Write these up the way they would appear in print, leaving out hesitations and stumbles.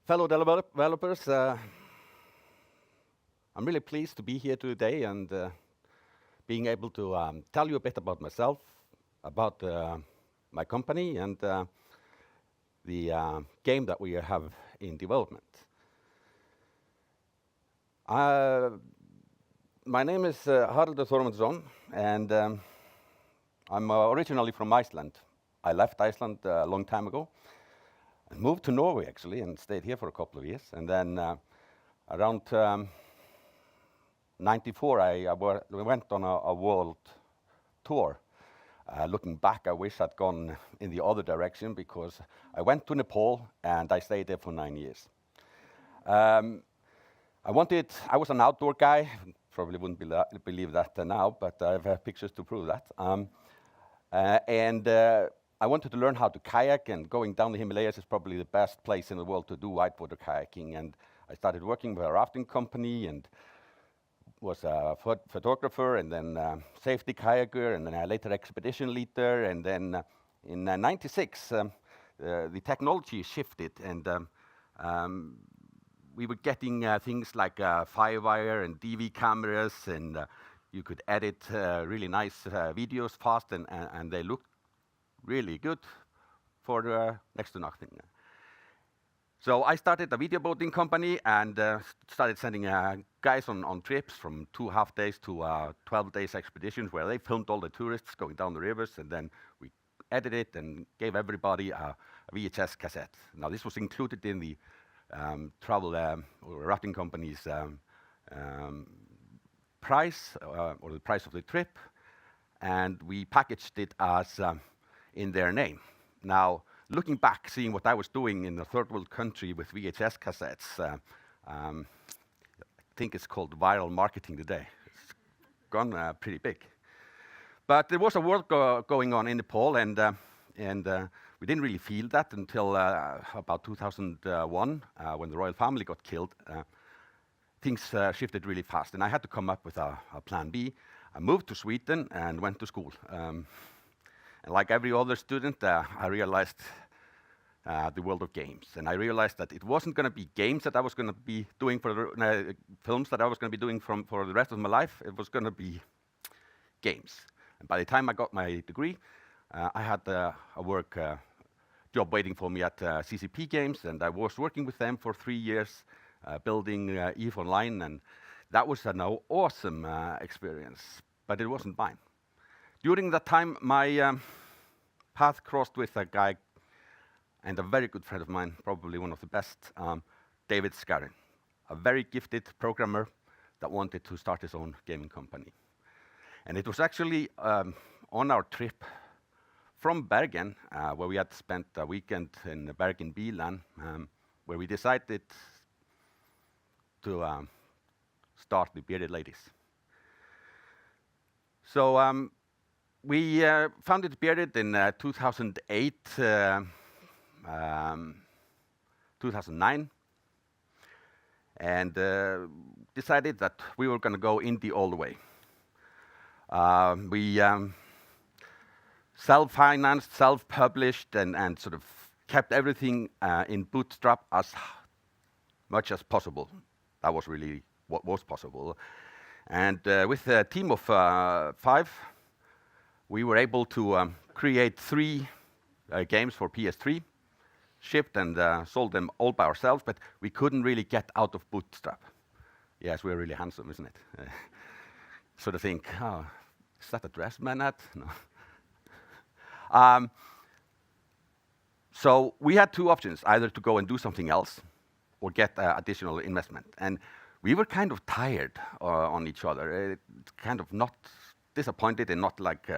Fellow developers, I'm really pleased to be here today and being able to tell you a bit about myself, about my company, and the game that we have in development. My name is Haraldur Thormundsson, and I'm originally from Iceland. I left Iceland a long time ago and moved to Norway, actually, and stayed here for a couple of years. And then around 94, we went on a world tour. Looking back, I wish I'd gone in the other direction because I went to Nepal and I stayed there for 9 years. I was an outdoor guy. Probably wouldn't believe that now, but I have pictures to prove that. I wanted to learn how to kayak, and going down the Himalayas is probably the best place in the world to do whitewater kayaking. And I started working with a rafting company and was a photographer, and then safety kayaker, and then a later expedition leader. And then in '96, the technology shifted, and we were getting things like Firewire and DV cameras, and you could edit really nice videos fast, and they looked really good for next to nothing. So I started a video boating company and started sending guys on trips from 2.5 days to 12 days expeditions where they filmed all the tourists going down the rivers, and then we edited it and gave everybody a VHS cassette. Now this was included in the travel or rafting company's price, or the price of the trip, and we packaged it as in their name. Now, looking back, seeing what I was doing in a third world country with VHS cassettes, I think it's called viral marketing today. It's gone pretty big. But there was a war going on in Nepal, and we didn't really feel that until about 2001, when the royal family got killed. Things shifted really fast, and I had to come up with a plan B. I moved to Sweden and went to school. And like every other student, I realized the world of games. And I realized that it wasn't going to be games that I was going to be doing for the films that I was going to be doing for the rest of my life. It was going to be games. And by the time I got my degree, I had a work job waiting for me at CCP Games, and I was working with them for 3 years, building EVE Online, and that was an awesome experience, but it wasn't mine. During that time, my path crossed with a guy and a very good friend of mine, probably one of the best, David Scarrin, a very gifted programmer that wanted to start his own gaming company. And it was actually on our trip from Bergen, where we had spent a weekend in Bergen Bilan, where we decided to start the Bearded Ladies. So we founded Bearded in 2008, 2009, and decided that we were going to go indie all the way. We self-financed, self-published, and sort of kept everything in bootstrap as much as possible. That was really what was possible. And with a team of 5, we were able to create 3 games for PS3, shipped and sold them all by ourselves, but we couldn't really get out of bootstrap. Yes, we're really handsome, isn't it? Sort of think, oh, is that a dress man hat? No. So we had 2 options, either to go and do something else or get additional investment. And we were kind of tired on each other, kind of not disappointed and not like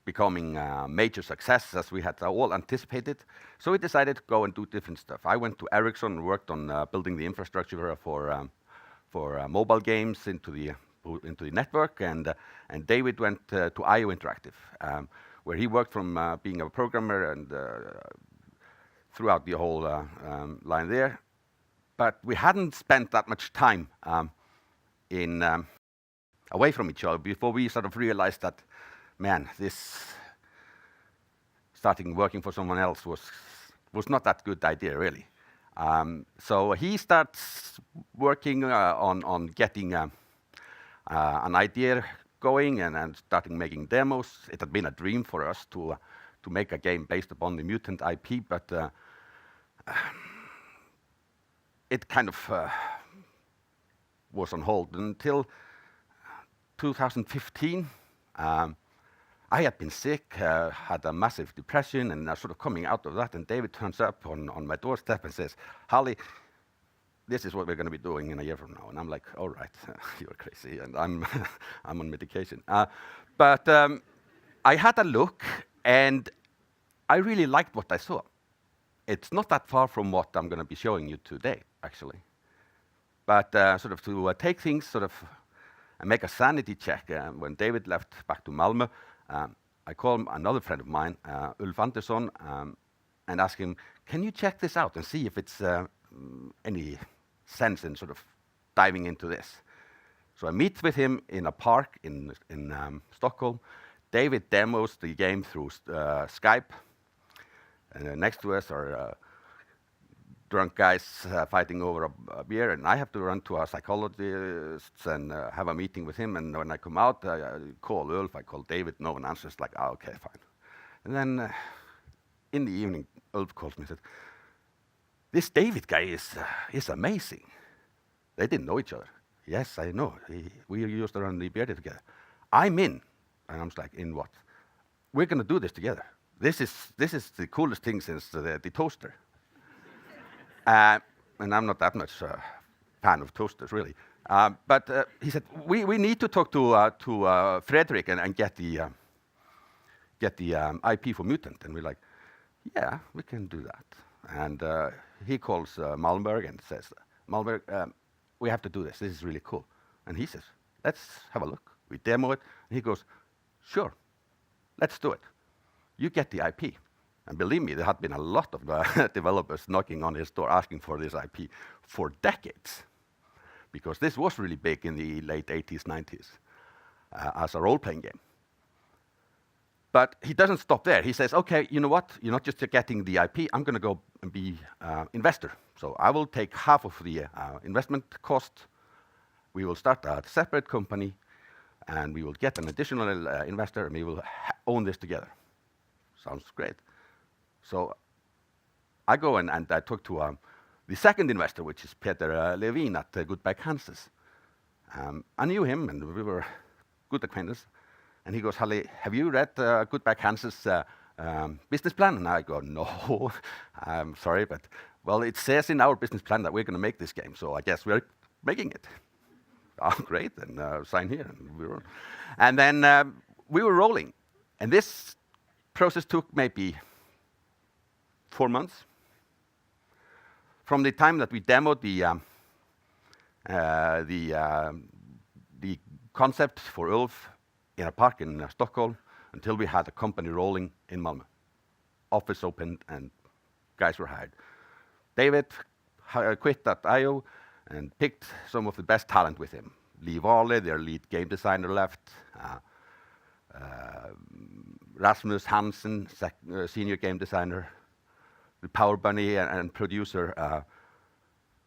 becoming a major success as we had all anticipated. So we decided to go and do different stuff. I went to Ericsson and worked on building the infrastructure for mobile games into the network, and David went to IO Interactive, where he worked from being a programmer and throughout the whole line there. But we hadn't spent that much time away from each other before we sort of realized that, man, this starting working for someone else was not that good idea, really. So he starts working on getting an idea going and starting making demos. It had been a dream for us to make a game based upon the mutant IP, but it kind of was on hold until 2015. I had been sick, had a massive depression, and sort of coming out of that, and David turns up on my doorstep and says, "Harley, this is what we're going to be doing in a year from now." And I'm like, "All right, you're crazy," and I'm I'm on medication. But I had a look, and I really liked what I saw. It's not that far from what I'm going to be showing you today, actually. But sort of to take things sort of and make a sanity check, when David left back to Malmö, I called another friend of mine, Ulf Andersson, and asked him, "Can you check this out and see if it's any sense in sort of diving into this?" So I meet with him in a park in Stockholm. David demos the game through Skype. And next to us are drunk guys fighting over a beer, and I have to run to a psychologist and have a meeting with him. And when I come out, I call Ulf, I call David, no one answers, like, "Oh, okay, fine." And then in the evening, Ulf calls me and said, "This David guy is amazing." They didn't know each other. "Yes, I know. We used to run the beer together." "I'm in." And I'm like, "In what?" "We're going to do this together. This is the coolest thing since the toaster." And I'm not that much fan of toasters, really. But he said, we need to talk to Frederick and get the IP for Mutant. And we're like, "Yeah, we can do that." And he calls Malmberg and says, "Malmberg, we have to do this. This is really cool." And he says, "Let's have a look." We demo it, and he goes, "Sure, let's do it. You get the IP." And believe me, there had been a lot of developers knocking on his door asking for this IP for decades, because this was really big in the late 80s, 90s as a role-playing game. But he doesn't stop there. He says, "Okay, you know what? You're not just getting the IP. I'm going to go and be investor. So I will take half of the investment cost. We will start a separate company, and we will get an additional investor, and we will own this together." Sounds great. So I go and I talk to the second investor, which is Peter Levin at Goodbye Kansas. I knew him, and we were good acquaintances. And he goes, "Harley, have you read Goodbye Kansas business plan?" And I go, "No, I'm sorry, but well, it says in our business plan that we're going to make this game, so I guess we're making it." "Oh, great, then sign here." And we were, and then we were rolling, and this process took maybe 4 months. From the time that we demoed the concept for Ulf in a park in Stockholm until we had a company rolling in Malmö. Office opened and guys were hired. David quit at IO and picked some of the best talent with him. Lee Varley, their lead game designer, left. Rasmus Hansen, senior game designer. The Power Bunny and producer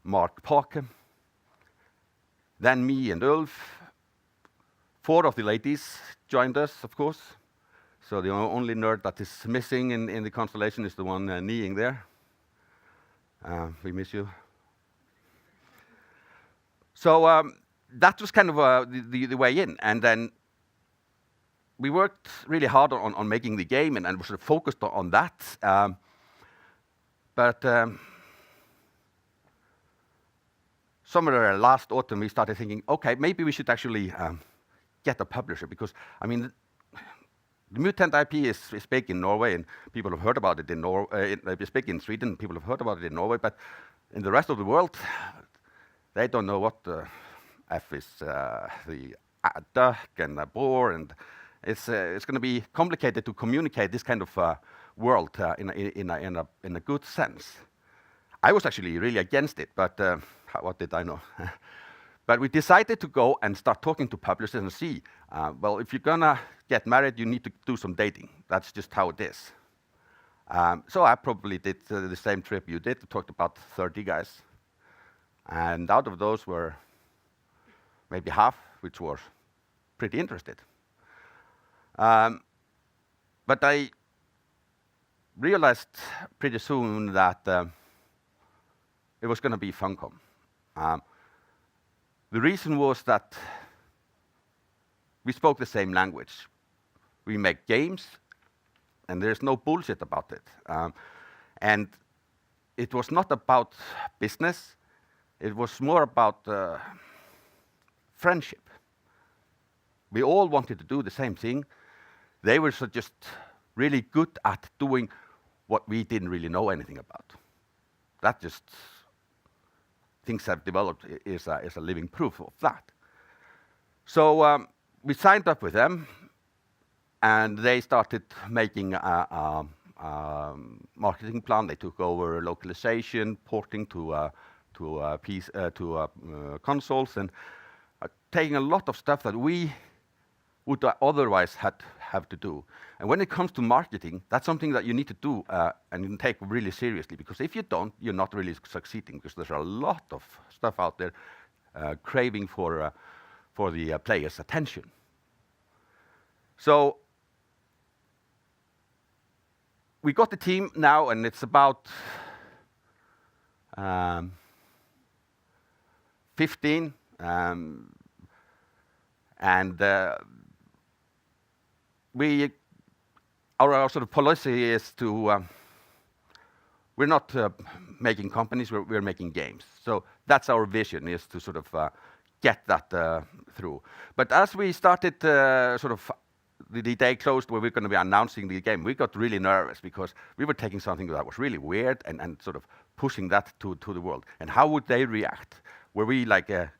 Mark Pake. Then me and Ulf. 4 of the ladies joined us, of course. So the only nerd that is missing in the constellation is the one kneeing there. We miss you. So that was kind of the way in. And then we worked really hard on making the game and sort of focused on that. But somewhere last autumn, we started thinking, okay, maybe we should actually get a publisher, because, I mean, the Mutant IP is big in Norway, and people have heard about it in Norway. It's big in Sweden, people have heard about it in Norway, but in the rest of the world, they don't know what the F is, the duck and the boar, and it's going to be complicated to communicate this kind of world in a good sense. I was actually really against it, but what did I know? But we decided to go and start talking to publishers and see, well, if you're gonna get married, you need to do some dating. That's just how it is. So I probably did the same trip you did, talked about 30 guys. And out of those were maybe half, which were pretty interested. But I realized pretty soon that it was going to be Funcom. The reason was that we spoke the same language. We make games, and there's no bullshit about it. And it was not about business. It was more about friendship. We all wanted to do the same thing. They were just really good at doing what we didn't really know anything about. That just, things have developed is a living proof of that. So we signed up with them, and they started making a marketing plan. They took over localization, porting to consoles, and taking a lot of stuff that we would otherwise have to do. And when it comes to marketing, that's something that you need to do and you take really seriously, because if you don't, you're not really succeeding, because there's a lot of stuff out there craving for the player's attention. So we got the team now, and it's about 15, and our sort of policy is to we're not making companies, we're making games. So that's our vision, is to sort of get that through. But as we started sort of the day closed where we're going to be announcing the game, we got really nervous, because we were taking something that was really weird and sort of pushing that to the world. And how would they react? Were we like, are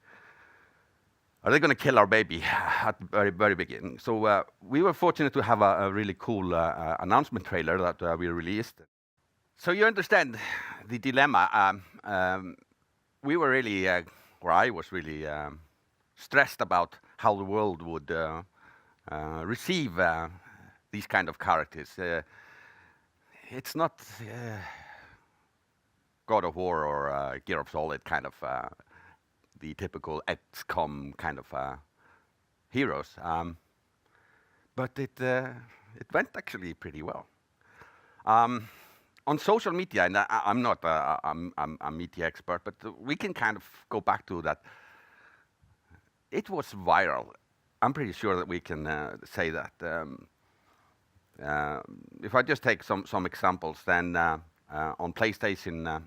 they going to kill our baby at the very, very beginning? So we were fortunate to have a really cool announcement trailer that we released. So you understand the dilemma. We were really, or I was really stressed about how the world would receive these kind of characters. It's not God of War or Gear of Solid kind of the typical XCOM kind of heroes, but it went actually pretty well. On social media, and I'm not a media expert, but we can kind of go back to that. It was viral. I'm pretty sure that we can say that. If I just take some examples, then on PlayStation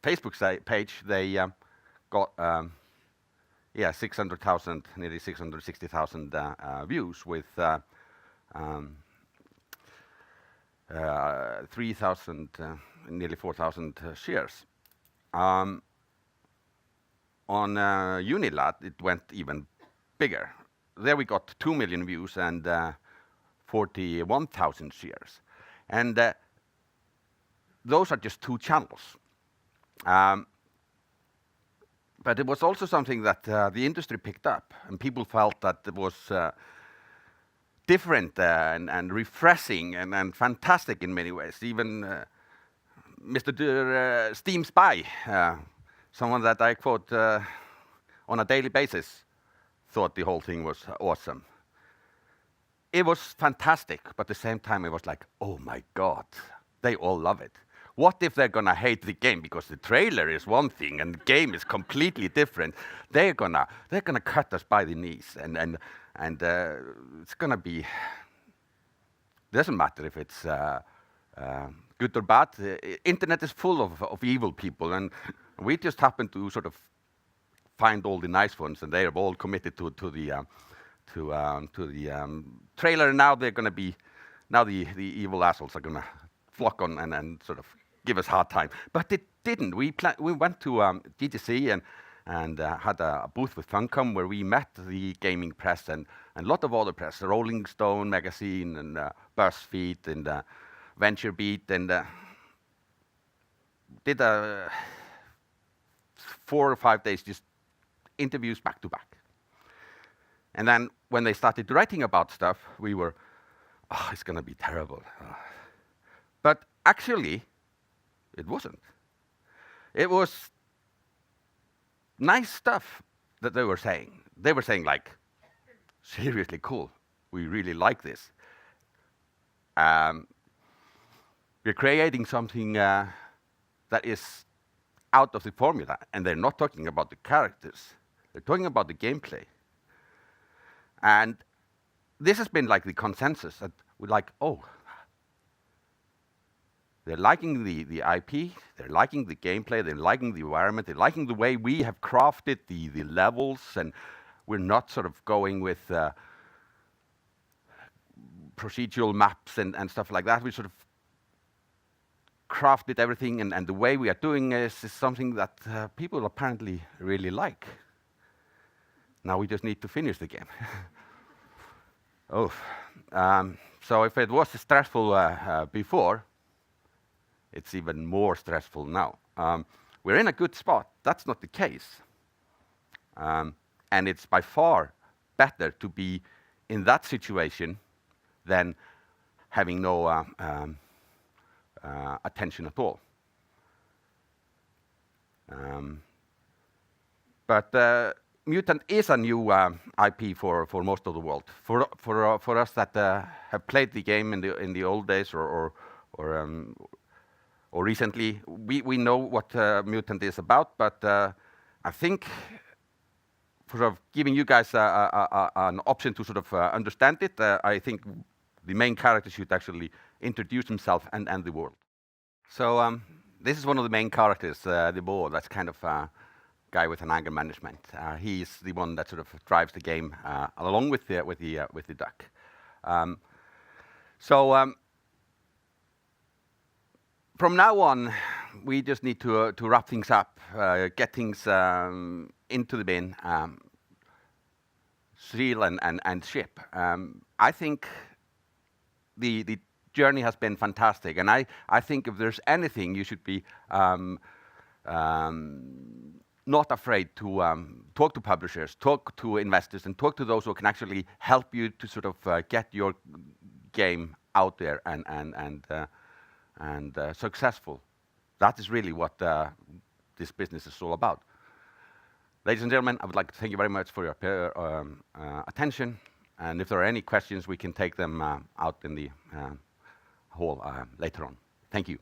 Facebook page, they got 600,000, nearly 660,000 views with 3,000, nearly 4,000 shares. On Unilat, it went even bigger. There we got 2 million views and 41,000 shares. And those are just two channels. But it was also something that the industry picked up, and people felt that it was different and refreshing and fantastic in many ways. Even Mr. Steam Spy, someone that I quote on a daily basis, thought the whole thing was awesome. It was fantastic, but at the same time it was like, oh my God, they all love it. What if they're gonna hate the game because the trailer is one thing and the game is completely different? They're gonna cut us by the knees, and it's gonna be. Doesn't matter if it's good or bad. Internet is full of evil people, and we just happen to sort of find all the nice ones, and they are all committed to the trailer. And now they're gonna be. Now the evil assholes are gonna flock on and sort of give us a hard time. But it didn't. We went to GTC and had a booth with Funcom where we met the gaming press and a lot of other press, the Rolling Stone magazine and BuzzFeed and VentureBeat, and did 4 or 5 days just interviews back to back. And then when they started writing about stuff, we were, oh, it's going to be terrible. But actually, it wasn't. It was nice stuff that they were saying. They were saying like, seriously cool. We really like this. We're creating something that is out of the formula, and they're not talking about the characters. They're talking about the gameplay. And this has been like the consensus that we're like, oh, they're liking the IP, they're liking the gameplay, they're liking the environment, they're liking the way we have crafted the levels, and we're not sort of going with procedural maps and stuff like that. We sort of crafted everything, and the way we are doing is something that people apparently really like. Now we just need to finish the game. Oh, so if it was stressful before, it's even more stressful now. We're in a good spot. That's not the case. And it's by far better to be in that situation than having no attention at all. But Mutant is a new IP for most of the world. For us that have played the game in the old days or recently, we know what Mutant is about. But I think for sort of giving you guys an option to sort of understand it, I think the main character should actually introduce himself and the world. So this is one of the main characters, the boar. That's kind of a guy with an anger management. He's the one that sort of drives the game along with the duck. So from now on, we just need to wrap things up, get things into the bin, seal and ship. I think the journey has been fantastic, and I think if there's anything, you should be not afraid to talk to publishers, talk to investors, and talk to those who can actually help you to sort of get your game out there and successful. That is really what this business is all about. Ladies and gentlemen, I would like to thank you very much for your attention. And if there are any questions, we can take them out in the hall later on. Thank you.